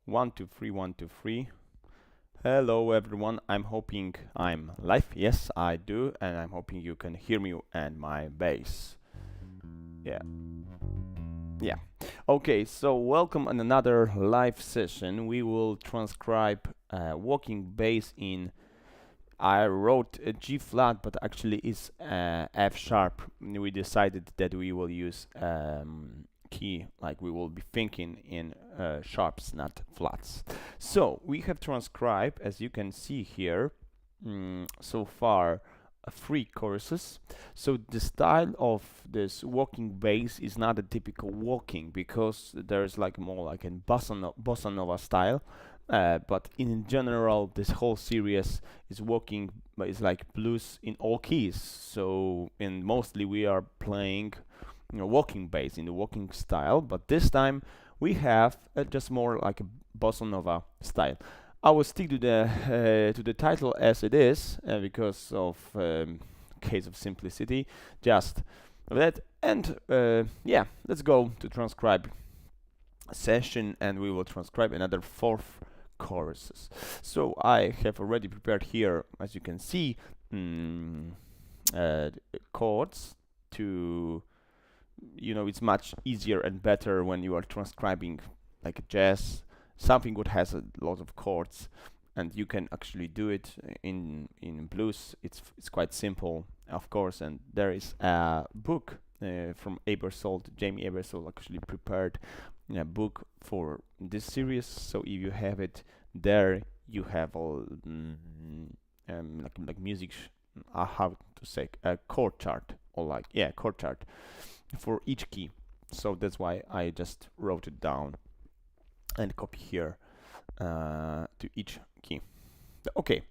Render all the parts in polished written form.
1 2 3 1 2 3. Hello everyone, I'm hoping I'm live. Yes, I do, and I'm hoping you can hear me and my bass. Yeah. Okay, so welcome on another live session. We will transcribe walking bass in. I wrote a G flat, but actually is F sharp. We decided that we will use key, like we will be thinking in sharps, not flats. So we have transcribed, as you can see here, so far 3 choruses. So the style of this walking bass is not a typical walking, because there's like more like a bossa nova style. But in general, this whole series is walking, but it's like blues in all keys. So, and mostly we are playing, walking bass in the walking style. But this time we have just more like a bossa nova style. I will stick to the title as it is because of case of simplicity. Just that, and yeah, let's go to transcribe session, and we will transcribe another 4 choruses. So I have already prepared here, as you can see, chords to, it's much easier and better when you are transcribing like a jazz, something what has a lot of chords, and you can actually do it in blues. It's quite simple, of course, and there is a book from Jamie Aebersold actually prepared a book for this series. So if you have it there, you have all like music how to say a chord chart, or chord chart for each key. So that's why I just wrote it down and copy here to each key. Okay,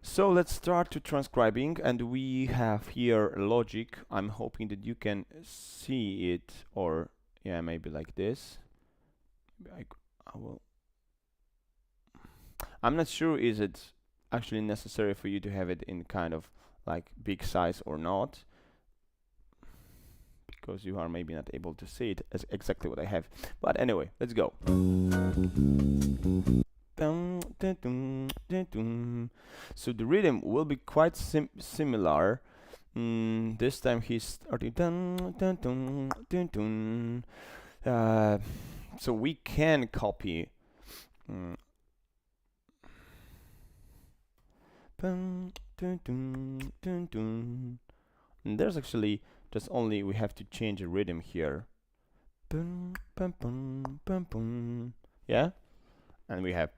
so let's start to transcribing, and we have here logic. I'm hoping that you can see it, or yeah, maybe like this. I will. I'm not sure is it actually necessary for you to have it in kind of like big size or not, because you are maybe not able to see it as exactly what I have. But anyway, let's go. So the rhythm will be quite similar. This time he's starting so we can copy and there's actually just only we have to change the rhythm here. Yeah, and we have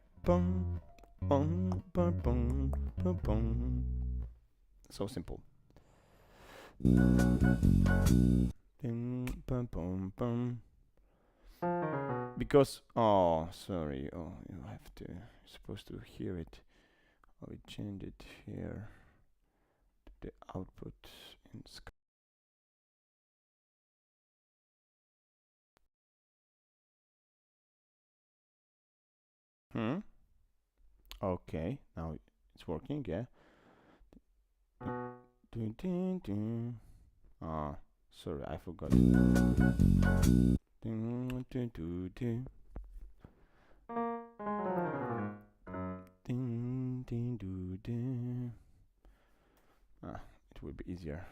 so simple. Because sorry, you have to, you're supposed to hear it. We change it here to the output in Skype. Okay, now it's working, yeah. Sorry, I forgot. It will be easier.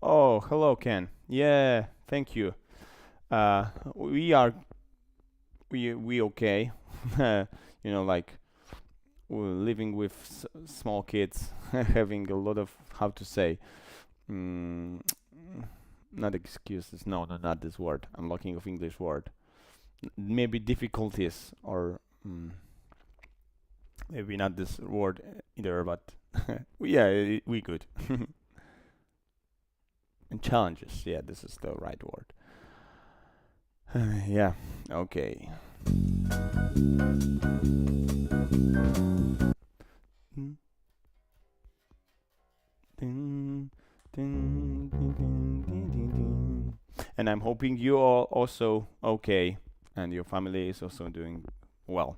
Oh, hello, Ken. Yeah, thank you. We okay. Like we're living with small kids, having a lot of, how to say, not excuses. No, no, not this word. I'm looking of English word. Maybe difficulties or maybe not this word either, but yeah, we good. And challenges. Yeah, this is the right word. Yeah. Okay. And I'm hoping you are also okay and your family is also doing well.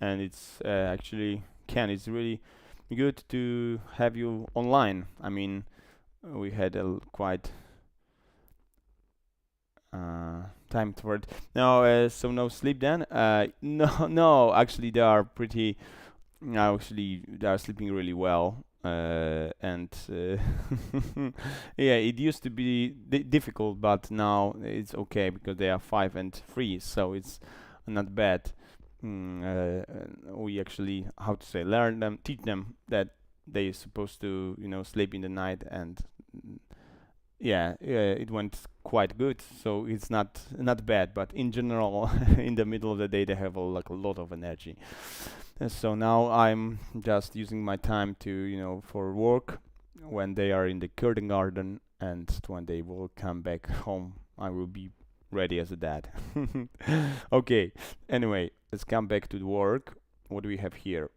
And it's actually, Ken, it's really good to have you online. I mean, we had a quite time for it. Now, so no sleep then? No, no. Actually, they are pretty. Actually, they are sleeping really well. And yeah, it used to be difficult, but now it's okay because they are 5 and 3, so it's not bad. We actually, how to say, learn them, teach them that they're supposed to, sleep in the night, and yeah, it went quite good. So it's not bad, but in general, in the middle of the day, they have like a lot of energy. So now I'm just using my time to, for work when they are in the kindergarten, and when they will come back home, I will be ready as a dad. Okay. Anyway, let's come back to the work. What do we have here?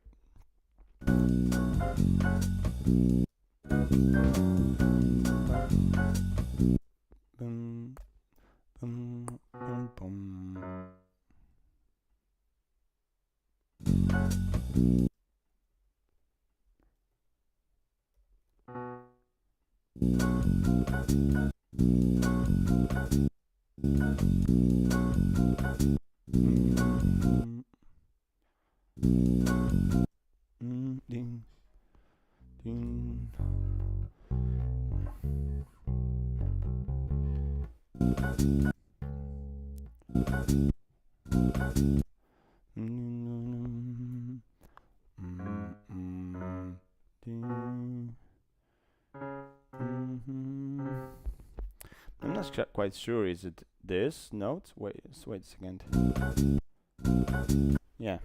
I'm not quite sure. Is it this note? Wait a second. Yeah.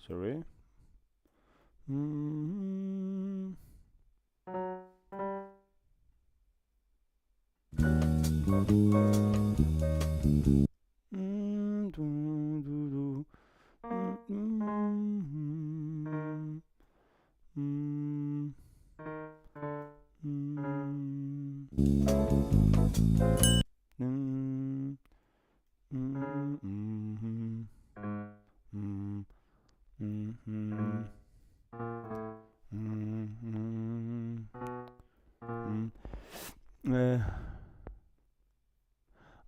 Sorry.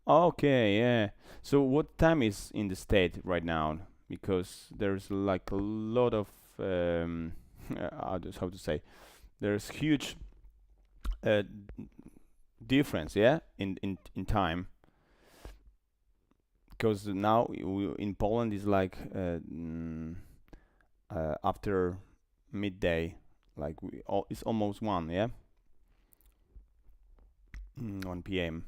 Okay, yeah. So what time is in the state right now? Because there's like a lot of how to say, there's huge uh, difference, yeah, in time. Because now in Poland is like after midday, like it's almost 1, yeah, 1 p.m.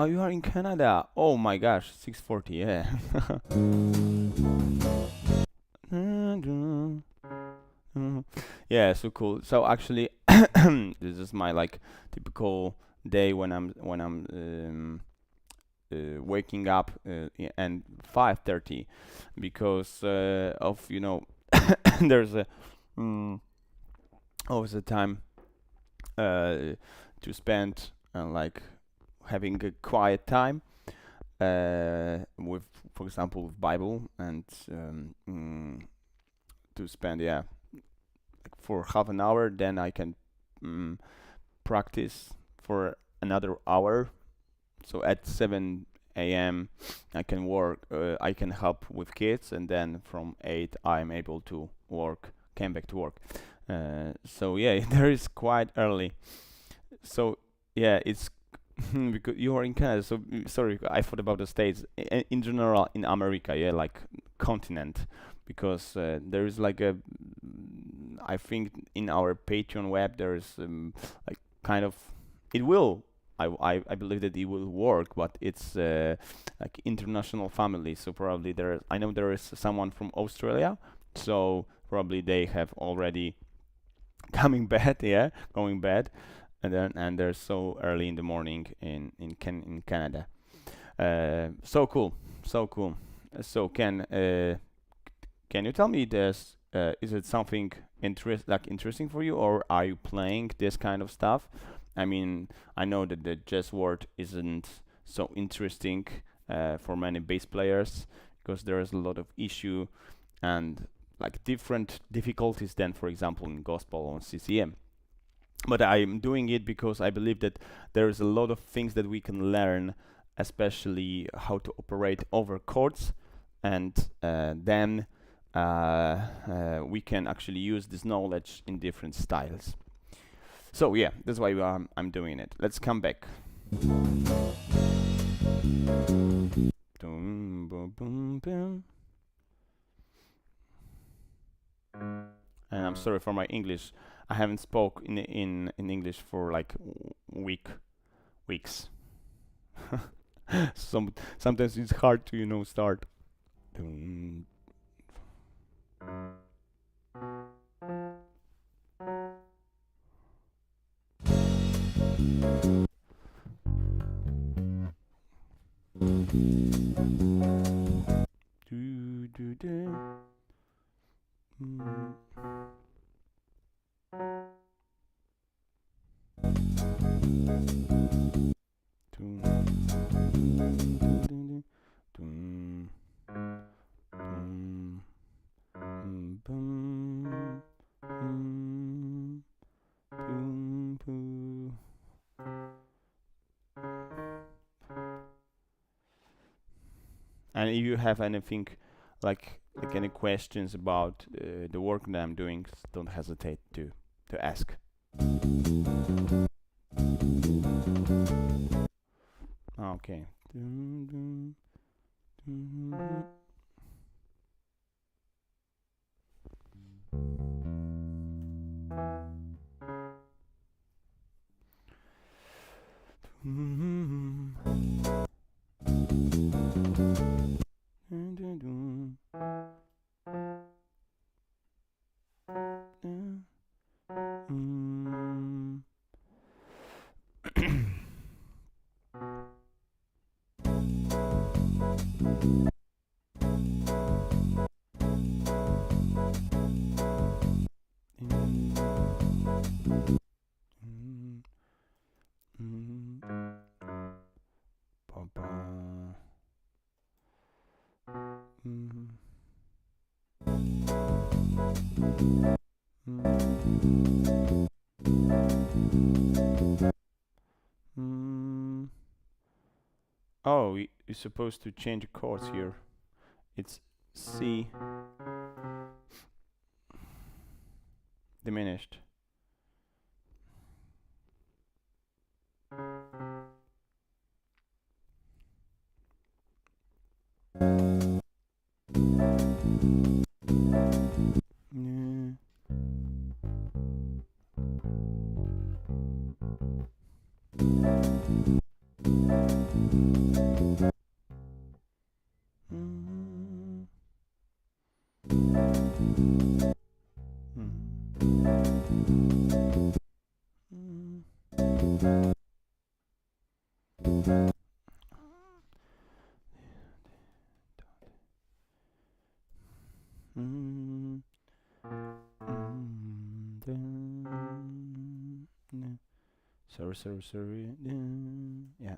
You are in Canada. Oh my gosh, 6:40. Yeah. Yeah, so cool. So actually, this is my like typical day when I'm waking up and 5:30 because of there's a always a time to spend like having a quiet time with, for example, with Bible and to spend like for half an hour. Then I can practice for another hour. So at 7 a.m. I can work. I can help with kids, and then from 8 I'm able to work. Came back to work. So yeah, there is quite early. So yeah, it's because you are in Canada. So sorry, I thought about the States. In general, in America, yeah, like continent, because there is like a. I think in our Patreon web there is like kind of it will. I believe that it will work, but it's like international family. So probably I know there is someone from Australia. So probably they have already coming bed, yeah, going bed, and they're so early in the morning in Canada. So cool, so cool. So can you tell me this? Is it something interesting for you, or are you playing this kind of stuff? I mean, I know that the chess world isn't so interesting for many bass players because there is a lot of issue and like different difficulties than, for example, in gospel or CCM. But I'm doing it because I believe that there is a lot of things that we can learn, especially how to operate over chords, and then we can actually use this knowledge in different styles. So yeah, that's why I'm doing it. Let's come back. And I'm sorry for my English. I haven't spoke in English for like weeks. Sometimes it's hard to start. And if you have anything like any questions about the work that I'm doing, don't hesitate to ask. Okay. Oh, you're supposed to change the chords here. It's C diminished. sorry. Yeah.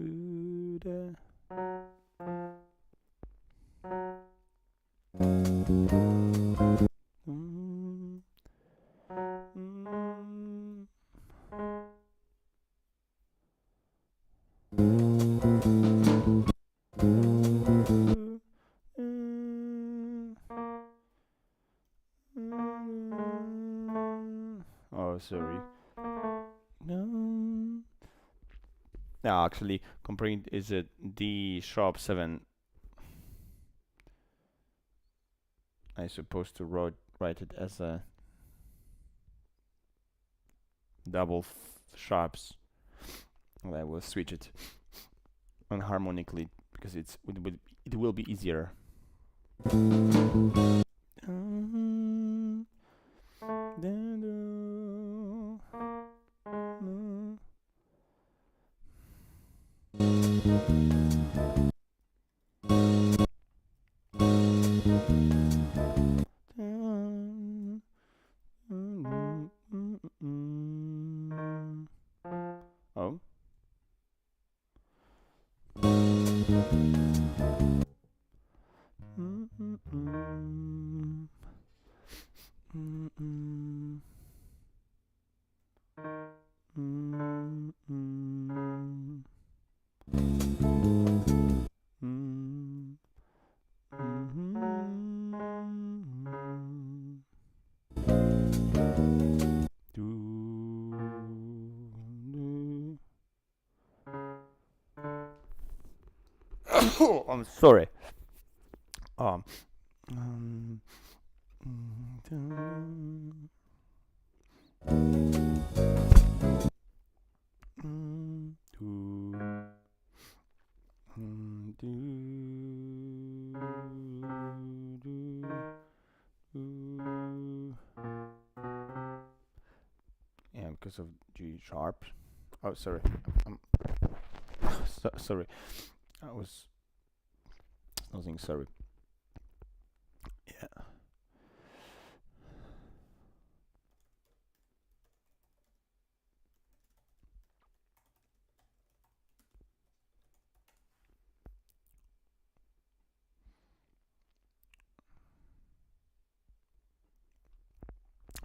Ooh, da. Mm, mm. Oh, sorry. No. Yeah, actually, comparing is a D sharp 7. I supposed to write it as a double sharps. And I will switch it unharmonically because it will be easier. Oh. Oh, I'm sorry. Yeah, because of G sharp. Oh, sorry. Sorry. I was nothing. Sorry. Yeah.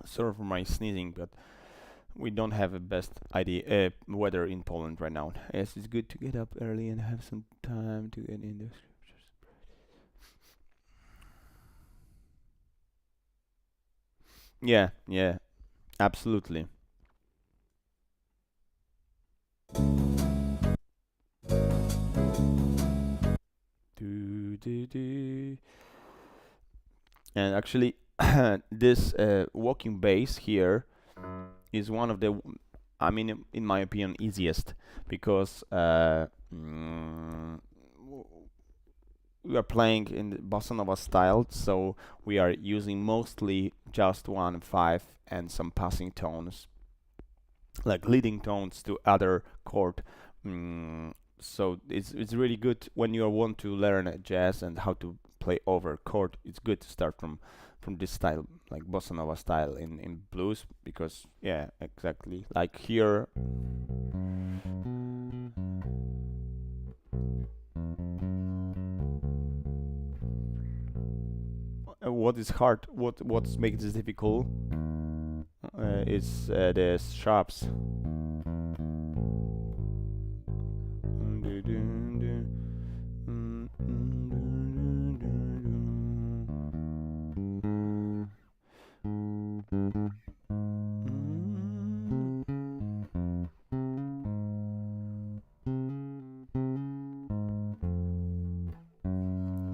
Sorry for my sneezing, but we don't have the best idea weather in Poland right now. Yes, it's good to get up early and have some time to get in the scriptures. Yeah, absolutely. And actually, this walking bass here is one of the, I mean, in my opinion, easiest because we are playing in the bossa nova style, so we are using mostly just 1/5 and some passing tones, like leading tones to other chord. So it's really good when you want to learn jazz and how to play over chord. It's good to start from this style, like bossa nova style in blues, because yeah, exactly like here. What is hard, what makes this difficult is the sharps.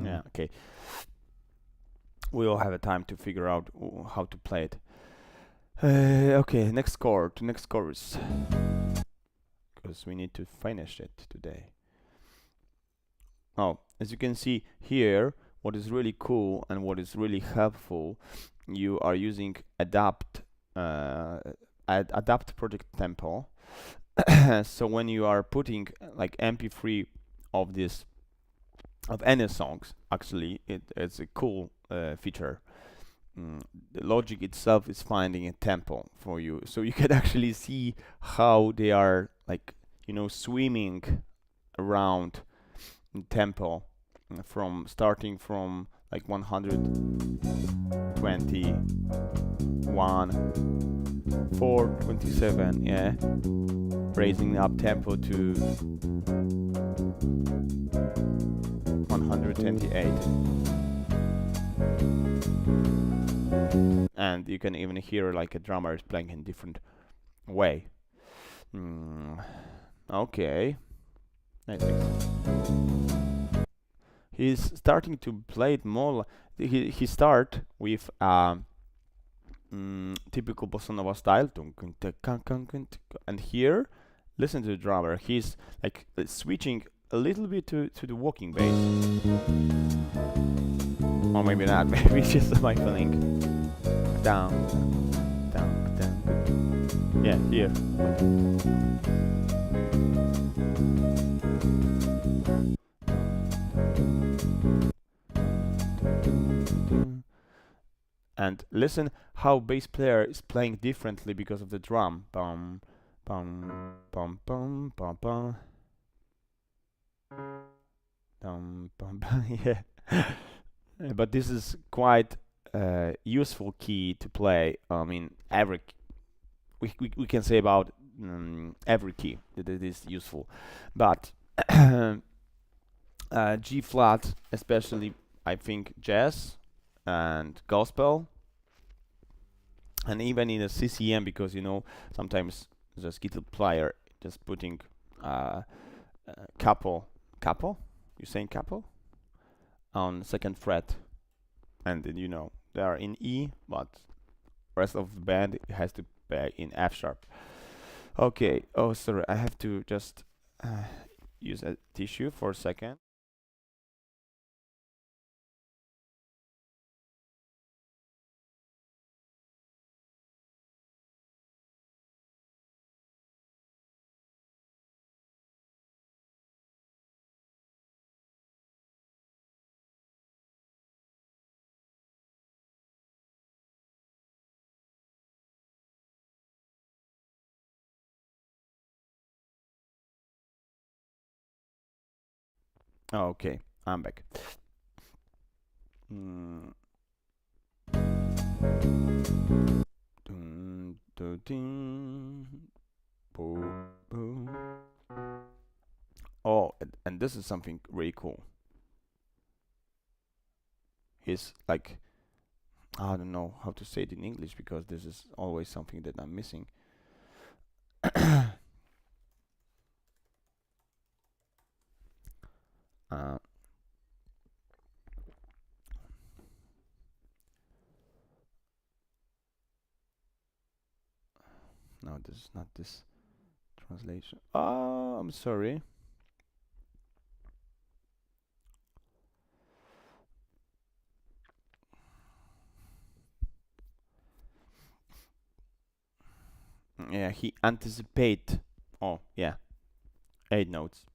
Yeah, okay. We all have a time to figure out how to play it. Okay, next chorus, because we need to finish it today. Oh, as you can see here, what is really cool and what is really helpful, you are using adapt project tempo. So when you are putting like MP3 of this, of any songs, actually it's a cool feature. the logic itself is finding a tempo for you, so you can actually see how they are, like, you know, swimming around in tempo, from starting from like 121, 427, yeah, raising up tempo to 128. And you can even hear like a drummer is playing in different way. Okay, nice. He's starting to play it more. He start with typical bossa nova style, and here, listen to the drummer. He's like switching a little bit to the walking bass, or maybe not. Maybe it's just my feeling. Down, down, down. Yeah, here. And listen how bass player is playing differently because of the drum. Bum, bum, bum, bum, bum, bum. Bum, bum, bum. Yeah. But this is quite useful key to play. I mean, every we can say about every key that it is useful, but G flat, especially, I think jazz and gospel, and even in a CCM, because you know sometimes the guitar player just putting capo, you saying capo on second fret, and then, you know, they are in E, but rest of the band has to play in F sharp. Okay. Oh, sorry. I have to just use a tissue for a second. Okay, I'm back. Dun, dun, dun, boo, boo. Oh, and this is something really cool. He's like, I don't know how to say it in English, because this is always something that I'm missing. No, this is not this translation. Oh, I'm sorry. Yeah, he anticipate. Oh, yeah, 8 notes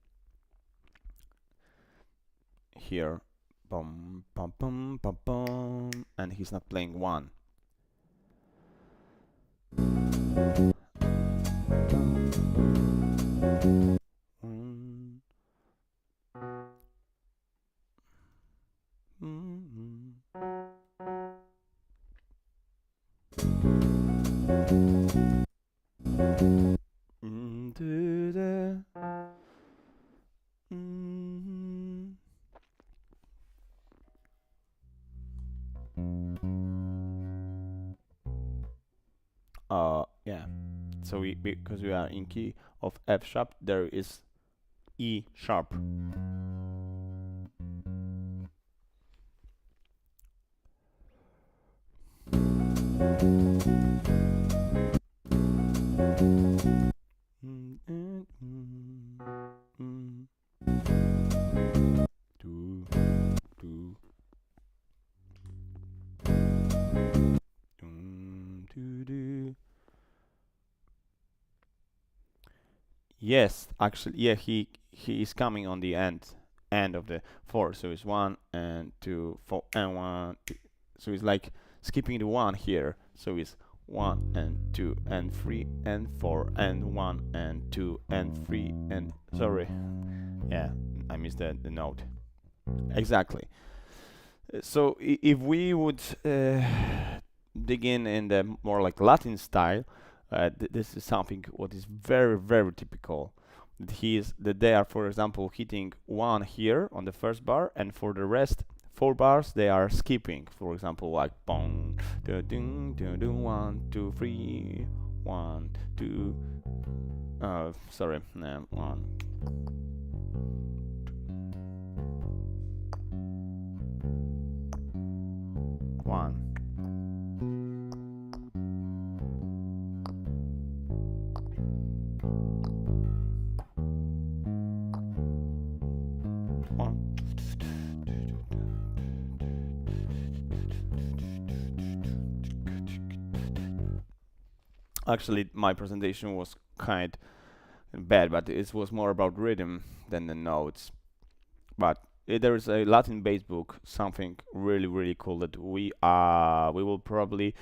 here. Bum, bum, bum, bum, bum, and he's not playing one. Yeah. So because we are in key of F sharp, there is E sharp. Yes, actually, yeah, he is coming on the end of the 4, so it's 1 and 2, 4 and 1, 2. So it's like skipping the 1 here, so it's 1 and 2 and 3 and 4 and 1 and 2 and 3 and sorry, yeah, I missed the note. Exactly. So if we would dig in the more like Latin style, this is something what is very, very typical. That they are, for example, hitting 1 here on the first bar, and for the rest 4 bars they are skipping. For example, like bong, da ding, da ding, 1, 2, 3, 1, 2. Sorry, 1. 1. Actually, my presentation was kind of bad, but it was more about rhythm than the notes. But there is a Latin-based book, something really, really cool that we will probably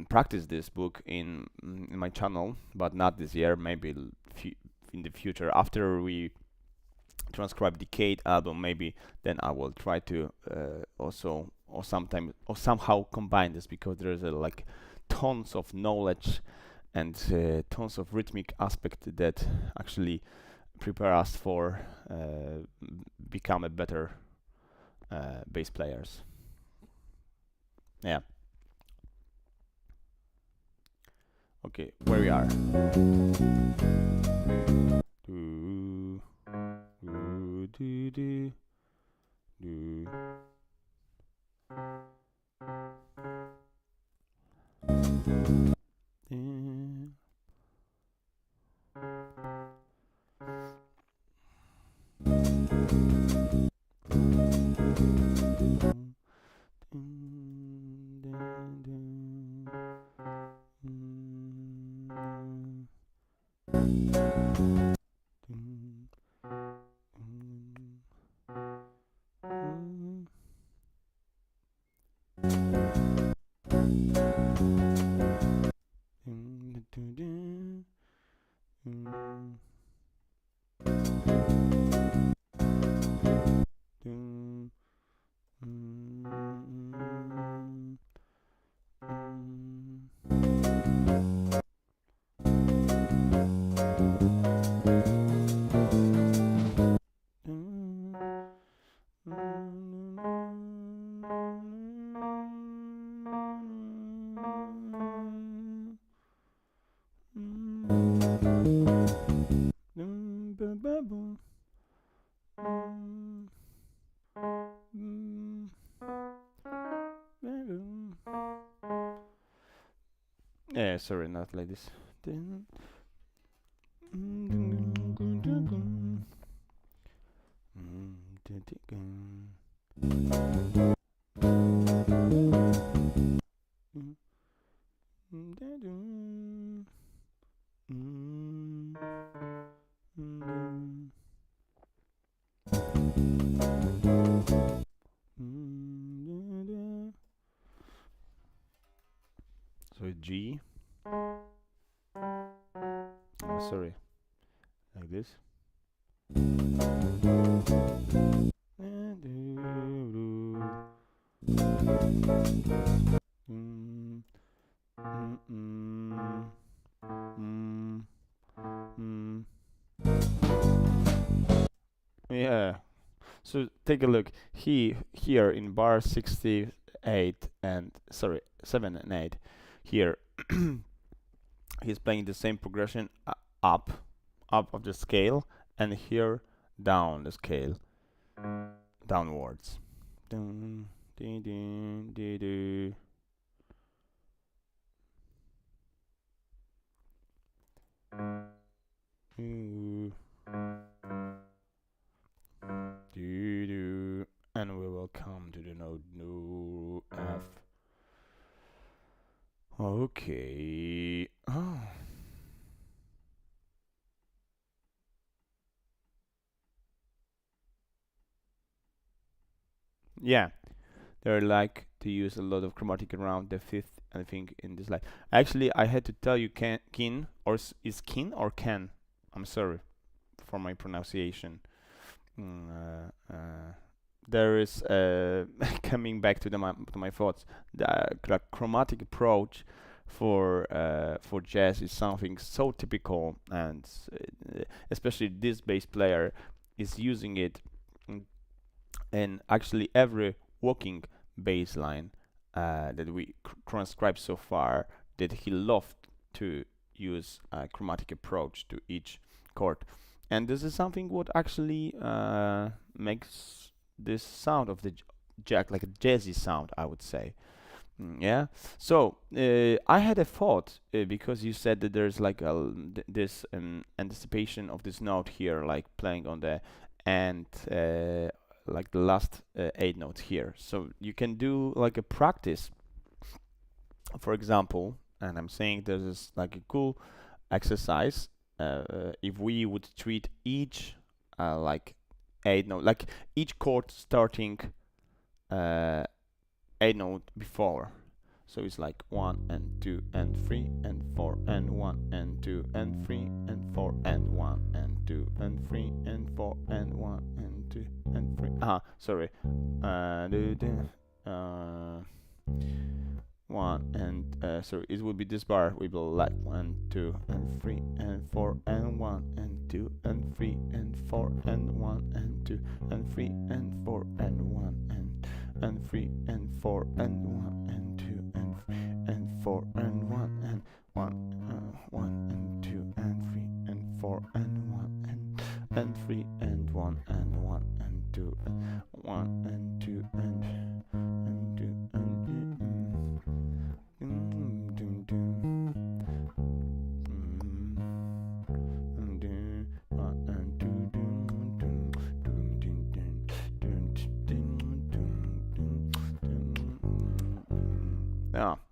practice this book in my channel, but not this year. Maybe in the future, after we transcribe Decade album, maybe then I will try to also or somehow combine this, because there is like tons of knowledge and tons of rhythmic aspect that actually prepare us for become a better bass players. Yeah. Okay, where we are. Do, do, do, do, do. Yeah, sorry, not like this. So G. Oh, sorry, like this. Yeah. So take a look. Here in bar 68 and sorry 7 and 8 here he's playing the same progression up of the scale, and here down the scale, downwards. Dun, dee, dee, dee, dee. And we will come to the note no F. Okay. Oh. Yeah, they're like to use a lot of chromatic around the fifth, I think, in this line. Actually, I had to tell you kin, or is kin or can? I'm sorry for my pronunciation. There is coming back to my thoughts. The chromatic approach for jazz is something so typical, and especially this bass player is using it in actually every walking bass line that we transcribed so far, that he loved to use a chromatic approach to each chord. And this is something what actually makes this sound of the jack like a jazzy sound, I would say. Yeah. So I had a thought because you said that there's like this anticipation of this note here, like playing on the and like the last 8 notes here. So you can do like a practice, for example, and I'm saying this is like a cool exercise. If we would treat each like 8 note, like each chord starting 8 note before. So it's like 1 and 2 and 3 and 4 and 1 and 2 and 3 and 4 and 1 and 2 and 3 and 4 and 1 and 2 and 3. Sorry. 1 and sorry, it would be this bar. We will like 1, 2 and 3 and 4 and 1 and 2 and 3 and 4 and 1 and 2 and 3 and 4 and 1 and 3 and 4 and 1 and 2 and 3 and 4 and 1 and 1 and 2 and 3 and 4 and 1 and 3 and 1 and 1 and 2 and 1 and 2 and 2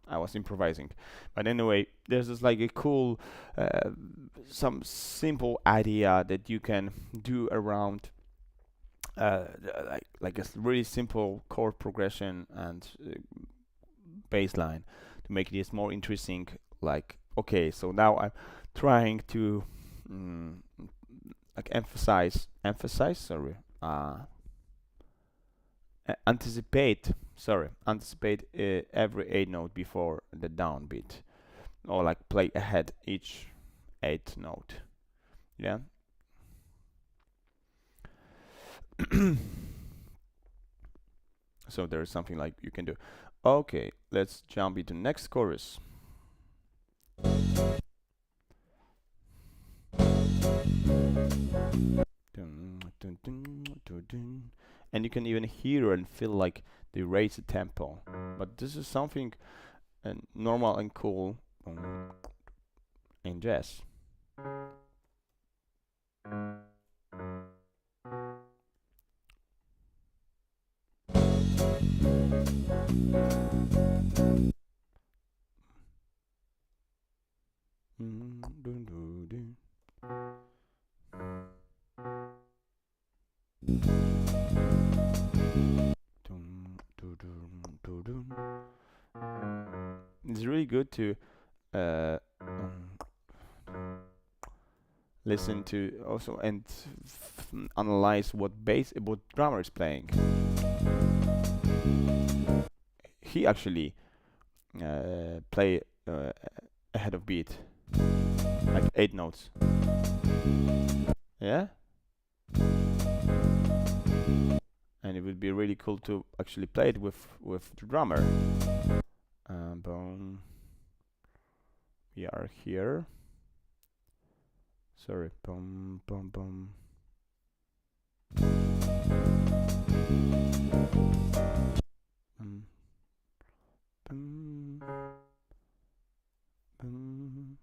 I was improvising, but anyway, there's just like a cool some simple idea that you can do around like a really simple chord progression and bass line to make this more interesting. Like, okay, so now I'm trying to like emphasize sorry anticipate every 8 note before the downbeat, or like play ahead each 8 note. Yeah. So there is something like you can do. Okay, let's jump into next chorus. And you can even hear and feel like they raise the tempo, but this is something normal and cool in jazz. It's really good to listen to also and analyze what drummer is playing. He actually play ahead of beat, like 8 notes. Yeah. And it would be really cool to actually play it with the drummer. Boom. We are here. Sorry. Boom, boom, boom. Boom, boom, boom.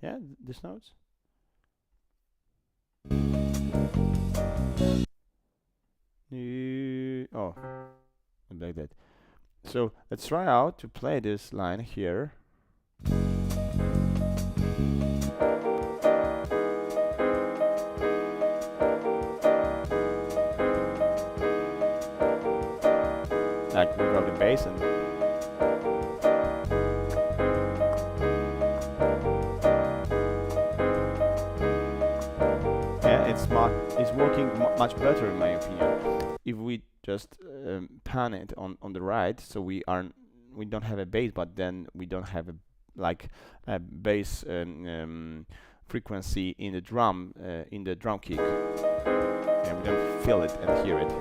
Yeah, these notes. Oh, like that. So let's try out to play this line here. Like without the bass and yeah, it's working much better in my opinion. If we just pan it on the right, so we don't have a bass, but then we don't have a bass frequency in the drum kick, and we don't feel it and hear it.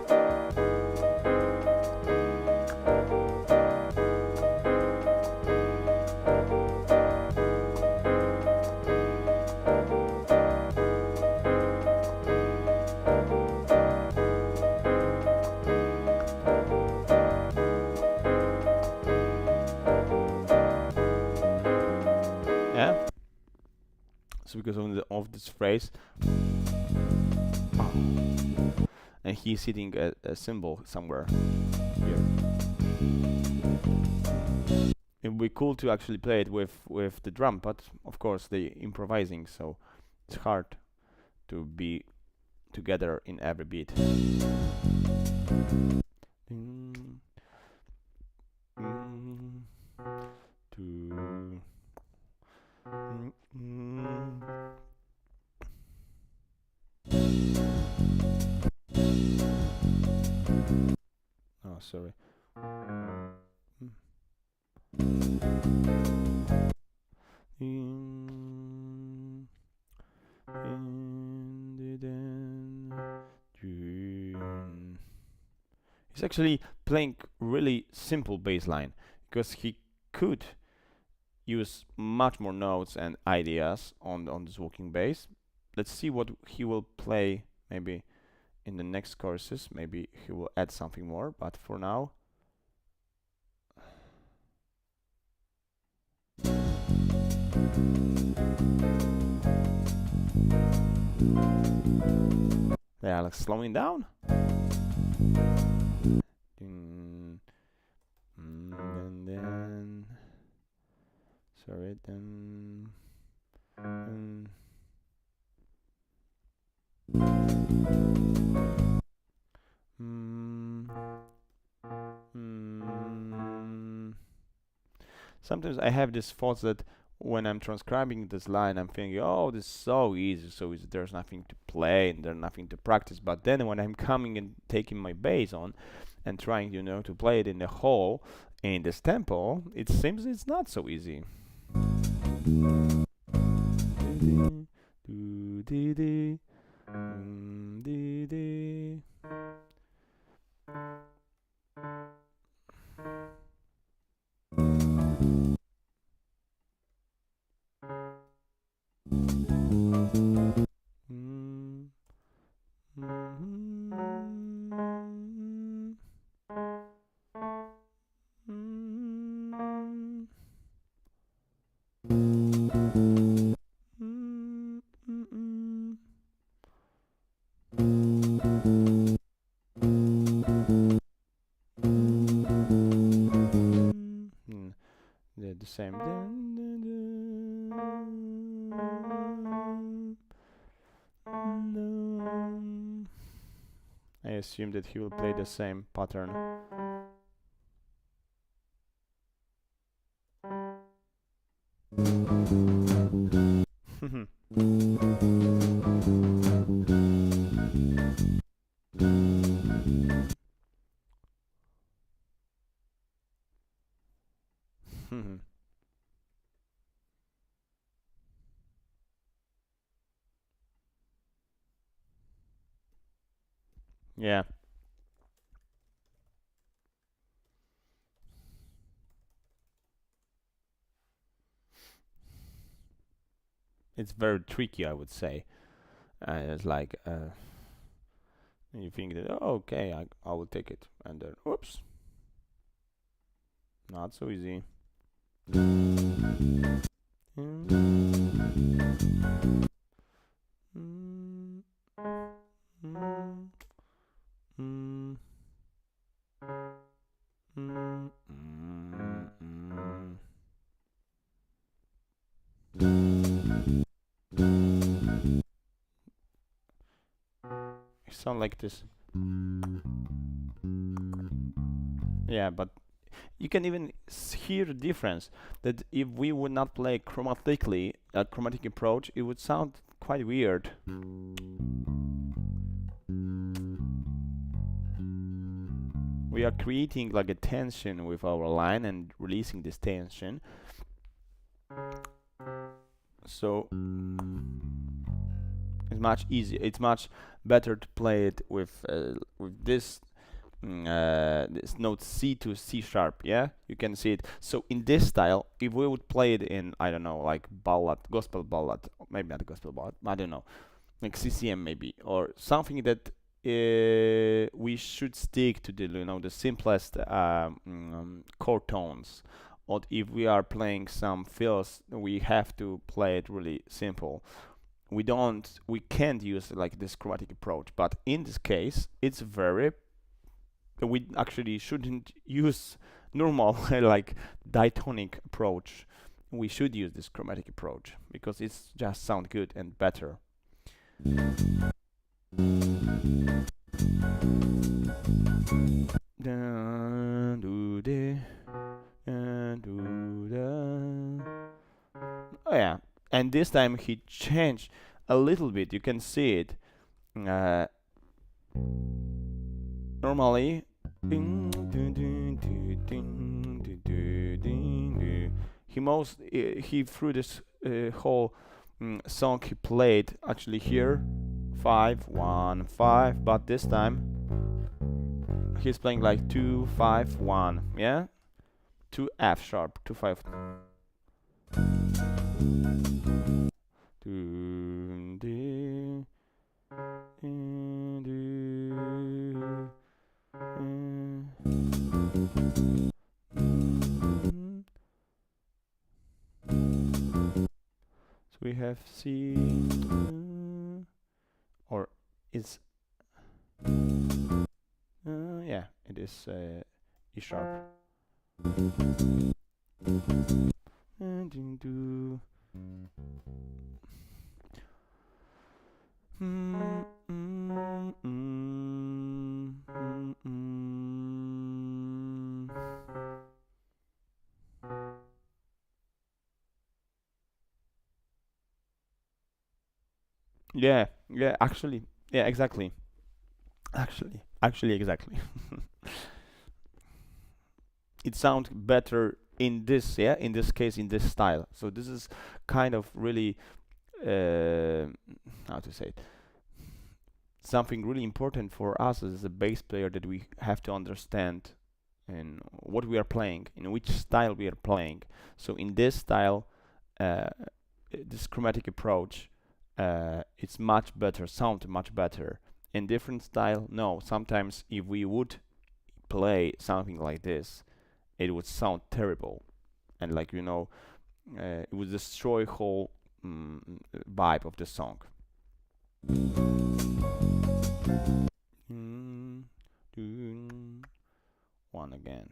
Yeah. So because of this phrase, and he's hitting a cymbal somewhere here. It would be cool to actually play it with the drum, but of course they're improvising, so it's hard to be together in every beat. Oh, sorry. He's actually playing really simple bass line because he could use much more notes and ideas on this walking bass. Let's see what he will play maybe in the next courses. Maybe he will add something more, but for now they are like slowing down. And then sorry, then sometimes I have this thoughts that when I'm transcribing this line, I'm thinking, oh, this is so easy, there's nothing to play and there's nothing to practice. But then when I'm coming and taking my bass on and trying, to play it in the whole in this tempo, it seems it's not so easy. They're the same. I assume that he will play the same pattern. Yeah. It's very tricky, I would say. It's like you think that, oh, okay, I will take it, and then oops, not so easy. sound like this. Yeah, but you can even hear the difference, that if we would not play chromatically, a chromatic approach, it would sound quite weird. We are creating like a tension with our line and releasing this tension. So it's much easier. It's much better to play it with this this note C to C sharp. Yeah, you can see it. So in this style, if we would play it in, I don't know, like ballad, gospel ballad, maybe not gospel ballad, I don't know, like CCM maybe, or something that we should stick to the, you know, the simplest chord tones. Or if we are playing some fills, we have to play it really simple. We can't use like this chromatic approach, but in this case it's very, we actually shouldn't use normal like diatonic approach. We should use this chromatic approach because it's just sound good and better. Oh yeah, and this time he changed a little bit. You can see it. Normally, he through this whole song he played actually here 5 1 5, but this time he's playing like 2 5 1, yeah, 2 F sharp, 2 5. So we have C, or is yeah, it is E sharp. Yeah, yeah, actually, yeah, exactly. Actually, exactly. It sounds better in this, yeah, in this case, in this style. So this is kind of really, how to say it, something really important for us as a bass player, that we have to understand in what we are playing, in which style we are playing. So in this style, this chromatic approach, it's much better, sound much better. In different style, no. Sometimes if we would play something like this, it would sound terrible, and like, you know, it would destroy whole vibe of the song. One again.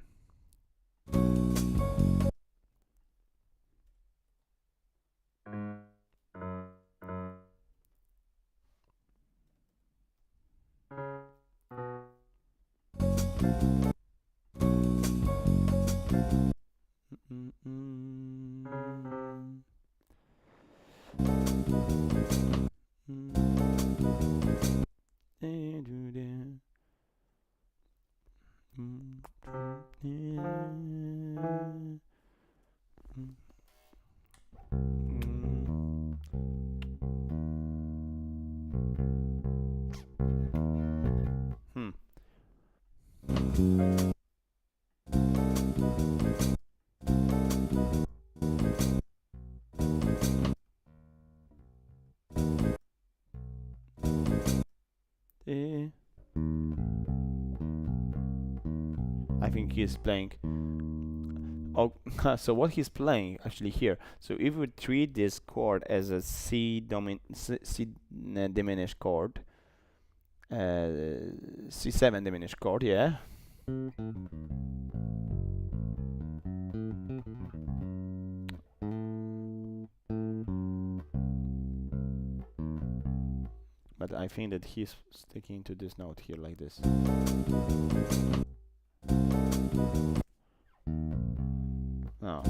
I think he's playing. Oh, so what he's playing actually here. So if we treat this chord as a C diminished chord, C7 diminished chord, yeah. but I think that he's sticking to this note here like this. Oh.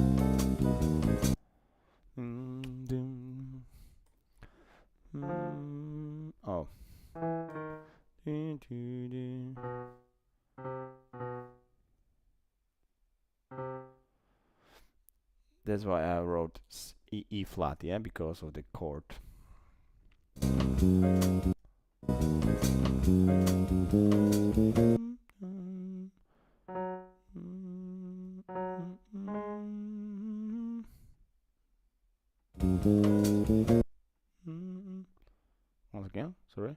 Oh. That's why I wrote E flat, yeah, because of the chord. Once again, sorry.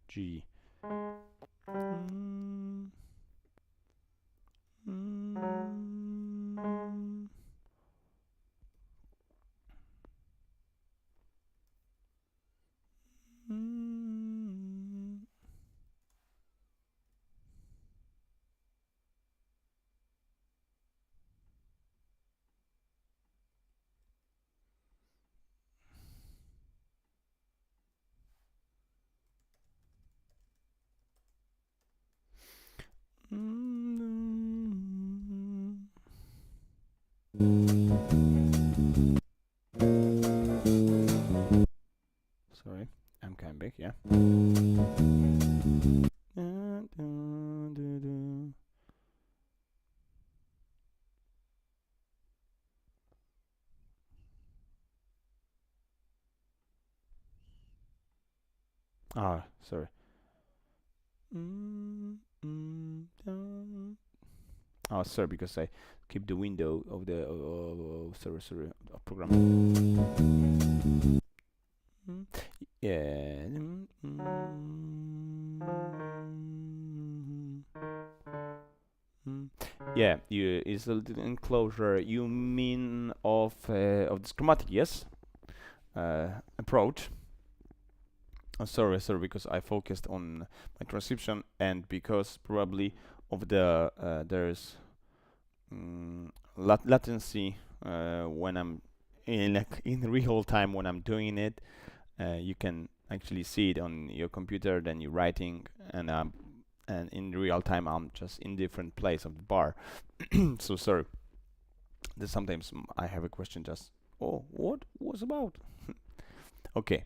G. Sorry, I'm coming back, yeah. Ah, sorry. Oh, sorry, because I keep the window of the sorry program. Yeah. Yeah, is a little enclosure. You mean of the schematic, yes? Approach. Oh, sorry, because I focused on my transcription, and because probably of the there's latency when I'm in real time when I'm doing it. You can actually see it on your computer, then you're writing, and in real time I'm just in different place of the bar. So sorry. There's sometimes I have a question just, oh, what was about? Okay.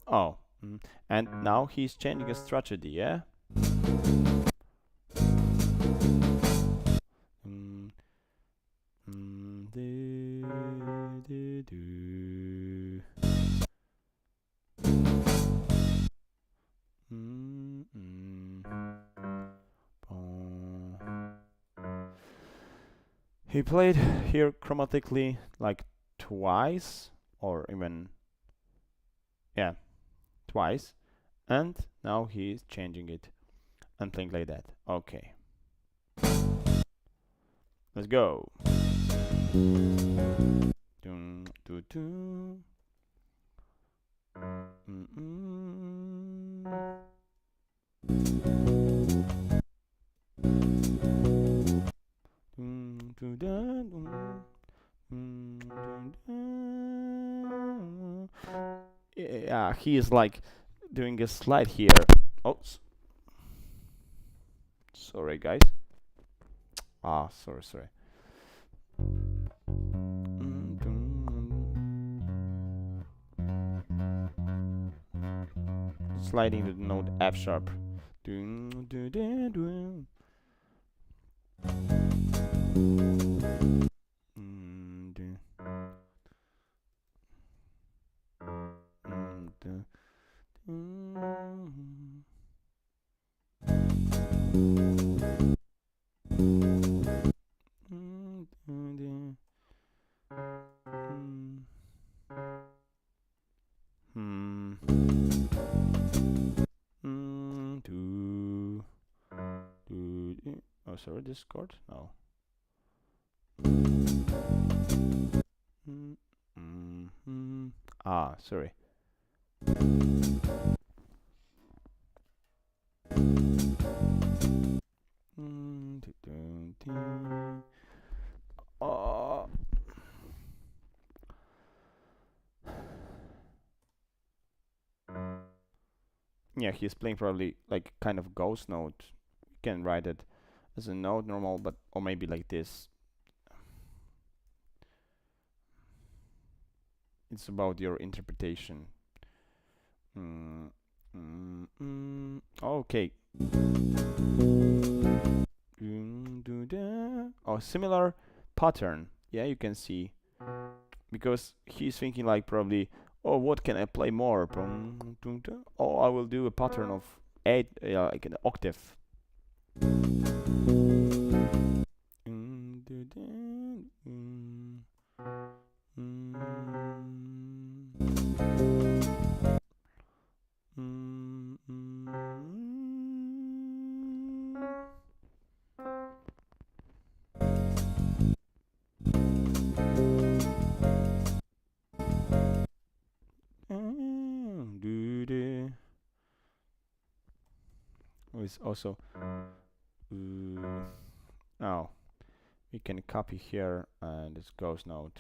Oh, and now he's changing a strategy, yeah? He played here chromatically like twice, or even, yeah, twice, and now he's changing it and playing like that. Okay, let's go. Dun, dun, dun. Yeah, he is like doing a slide here. Oh, sorry guys. Ah, sorry. sliding to the note F sharp. Dun, dun, dun, dun. Dun. Dun. Oh, sorry, this chord? No. Ah, sorry. Yeah, he's playing probably like kind of ghost note. You can write it as a note normal, but or maybe like this. It's about your interpretation. Okay. Oh, similar pattern. Yeah, you can see. Because he's thinking like probably, oh, what can I play more? Oh, I will do a pattern of 8, like an octave. Is also now we can copy here and this ghost note.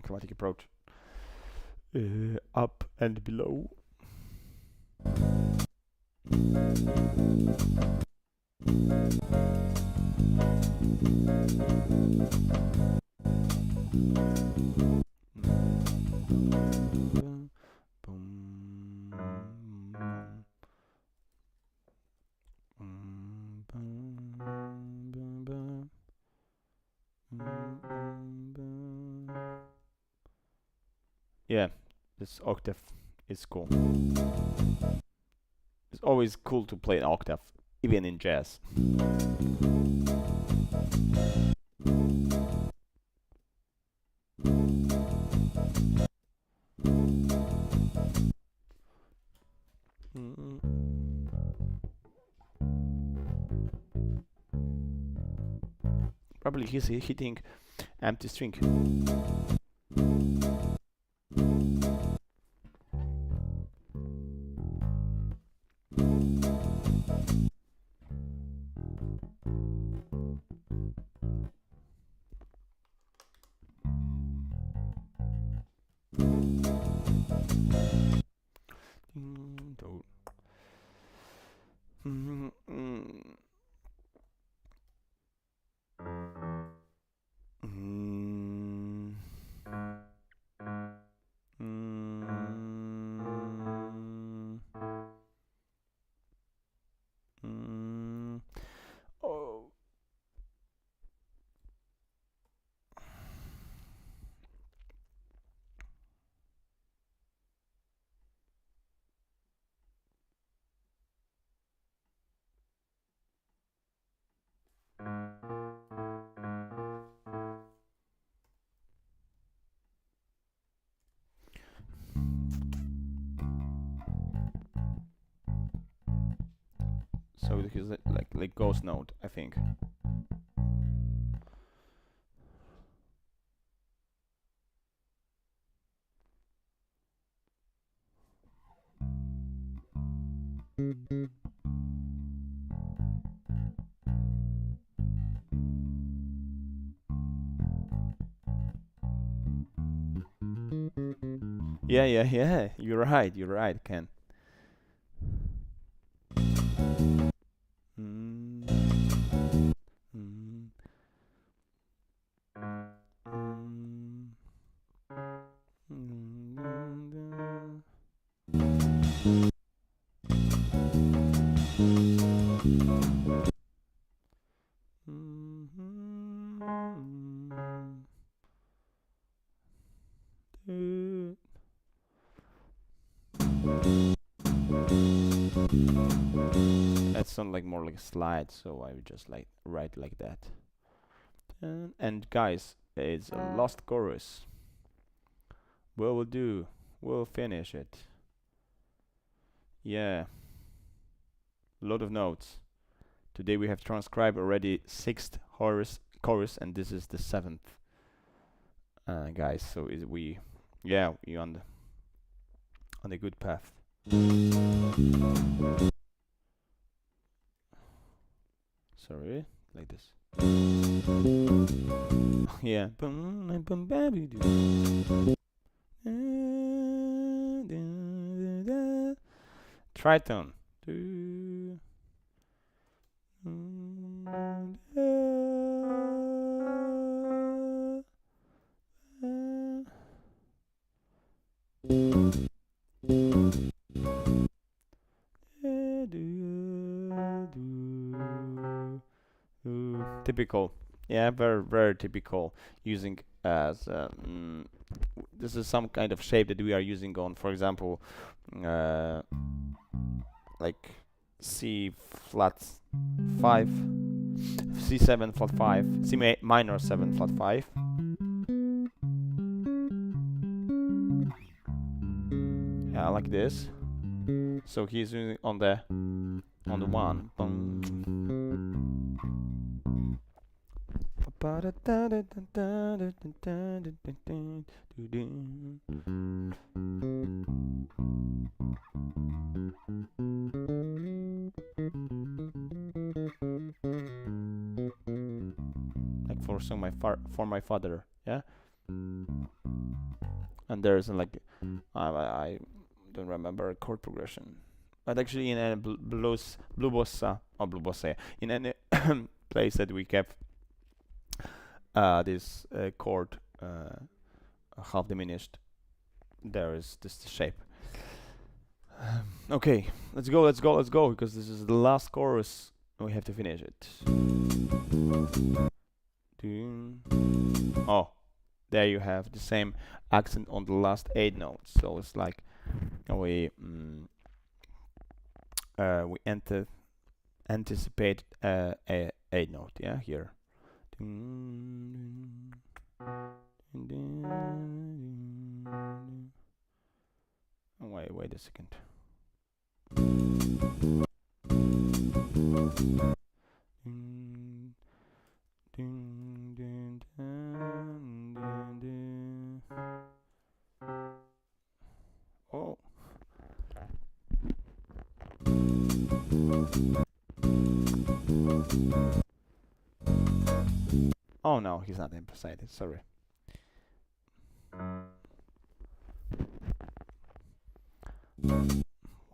Chromatic approach. Up and below. Yeah, this octave is cool. It's always cool to play an octave, even in jazz. Probably he's hitting empty string. Oh. So it is like ghost note, I think. Yeah. You're right, Ken. Mm, mm, mm, mm, that sounds like more like a slide, so I would just like write like that. And guys, it's a lost chorus. What we'll do, we'll finish it. Yeah, a lot of notes. Today we have transcribed already 6th chorus, and this is the 7th, guys. So we on the good path. Sorry, like this. Yeah. Tritone. Typical. Yeah, very typical. Using as this is some kind of shape that we are using on, for example, like C flat 5, C7 flat 5, C minor 7 flat 5. Yeah, like this. So he's using on the one. Like for my father, yeah. And there's like I don't remember a chord progression, but actually in a blue bossa or blue bossa, in any place that we kept this chord half diminished, there is this shape. Okay, let's go, because this is the last chorus. We have to finish it. Oh, there you have the same accent on the last 8 notes. So it's like we anticipate a 8 note. Yeah, here. Wait a second. Oh. Oh no, he's not impersonated, sorry.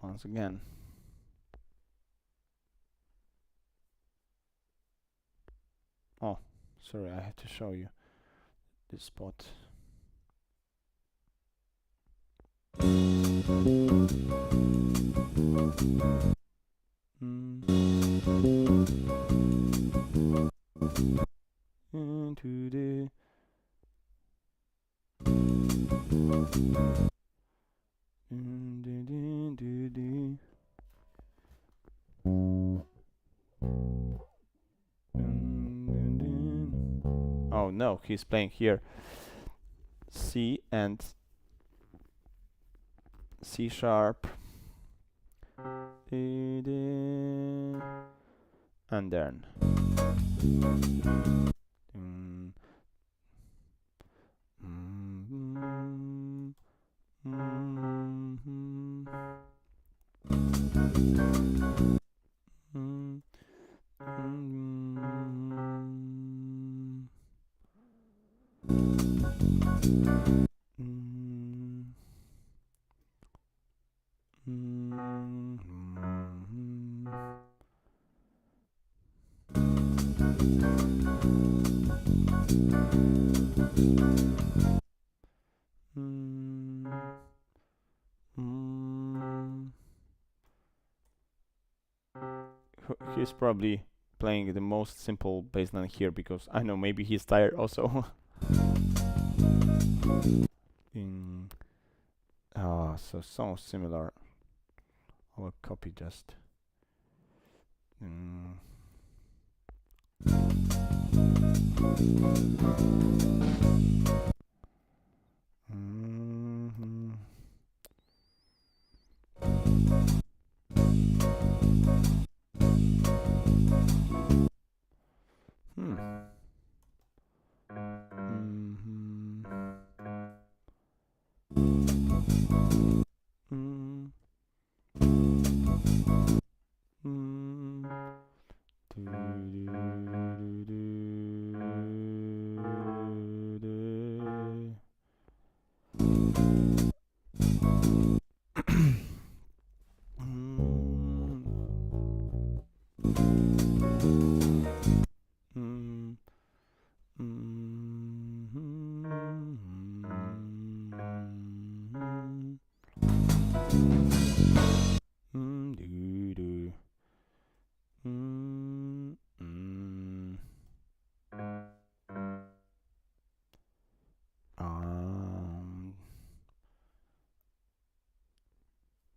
Once again. Oh, sorry, I have to show you this spot. Into the oh no, he's playing here C and C sharp. and then he's probably playing the most simple bass line here because I know maybe he's tired also. So sounds similar. I will copy just.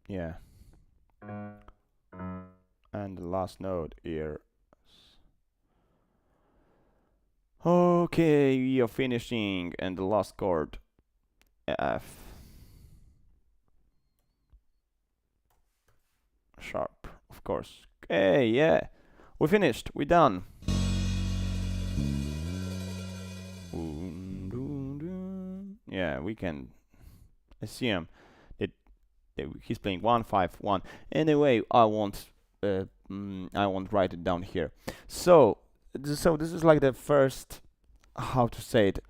Yeah. And the last note here. Okay, we are finishing, and the last chord, F sharp, of course. Okay, yeah, we finished. We're done. Yeah, we can. I see him. He's playing 1-5-1. Anyway, I won't write it down here. So this is like the first, how to say it,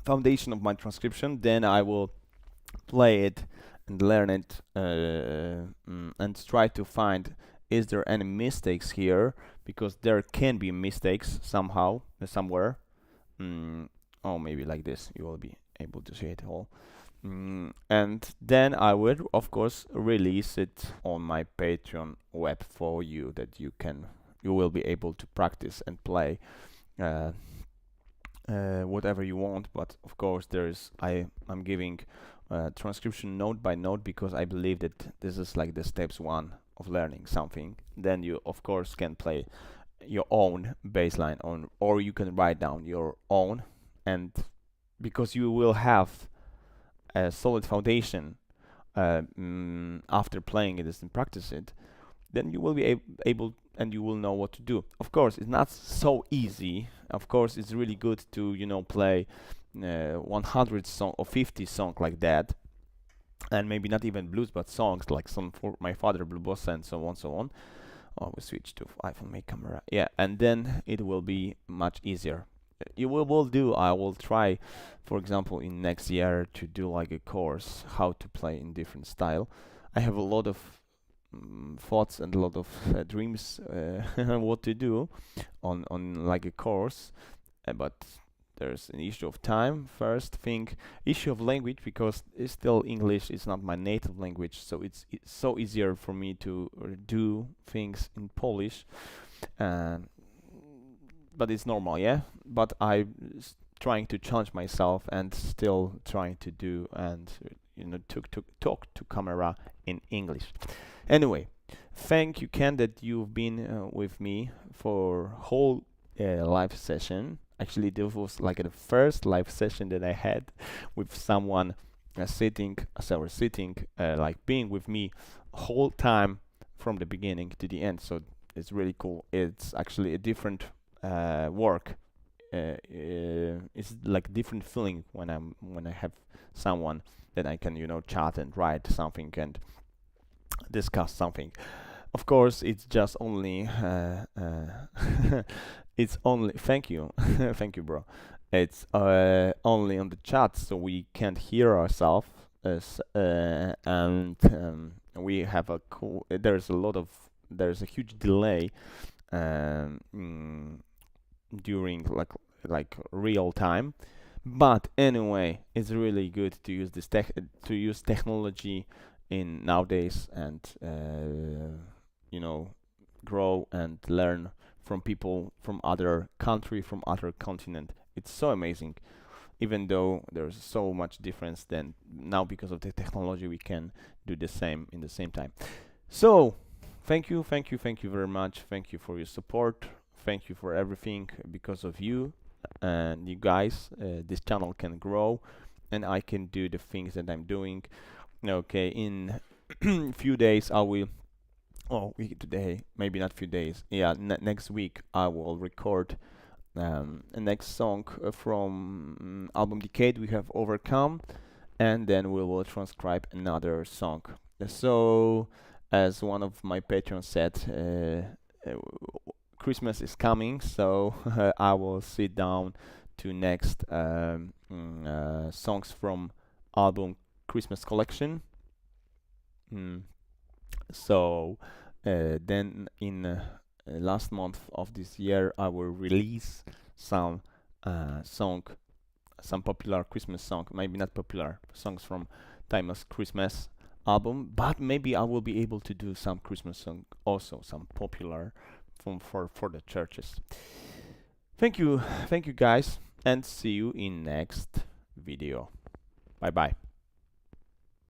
foundation of my transcription. Then I will play it and learn it and try to find is there any mistakes here, because there can be mistakes somehow somewhere. Oh, maybe like this you will be able to see it all. And then I will of course release it on my Patreon web for you, that you will be able to practice and play whatever you want. But of course I'm giving transcription note by note, because I believe that this is like the steps 1 of learning something. Then you of course can play your own bass line on, or you can write down your own, and because you will have a solid foundation after playing it and practice it, then you will be able and you will know what to do. Of course, it's not so easy. Of course, it's really good to play 100 song or 50 songs like that, and maybe not even blues, but songs like some for my father, Blue Bossa, and so on. Oh, we switch to iPhone make camera. Yeah, and then it will be much easier. You will do. I will try, for example, in next year to do like a course how to play in different style. I have a lot of thoughts and a lot of dreams what to do on like a course, but there's an issue of time. First thing, issue of language, because it's still English is not my native language, so it's so easier for me to do things in Polish. But it's normal, yeah. But I'm trying to challenge myself and still trying to do and to talk to camera in English. Anyway, thank you, Ken, that you've been with me for whole live session. Actually, this was like the first live session that I had with someone sitting, like being with me whole time from the beginning to the end. So it's really cool. It's actually a different work. It's like a different feeling when I have someone that I can chat and write something and discuss something. Of course, it's just only it's only thank you thank you, bro. It's only on the chat, so we can't hear ourselves, and we have a cool. There's a huge delay during like real time. But anyway, it's really good to use technology in nowadays, and grow and learn from people from other country, from other continent. It's so amazing. Even though there's so much difference, then now because of the technology we can do the same in the same time. So thank you very much. Thank you for your support. Thank you for everything. Because of you and you guys, this channel can grow, and I can do the things that I'm doing. Okay, in few days I will. Oh, today, maybe not few days. Yeah, next week I will record a next song from album Decade we have overcome, and then we will transcribe another song. So, as one of my patrons said, Christmas is coming, so I will sit down to next songs from album Christmas collection. So then in last month of this year I will release some some popular Christmas song, maybe not popular songs from Timeless Christmas album, but maybe I will be able to do some Christmas song also, some popular for the churches. Thank you guys, and see you in next video. Bye bye.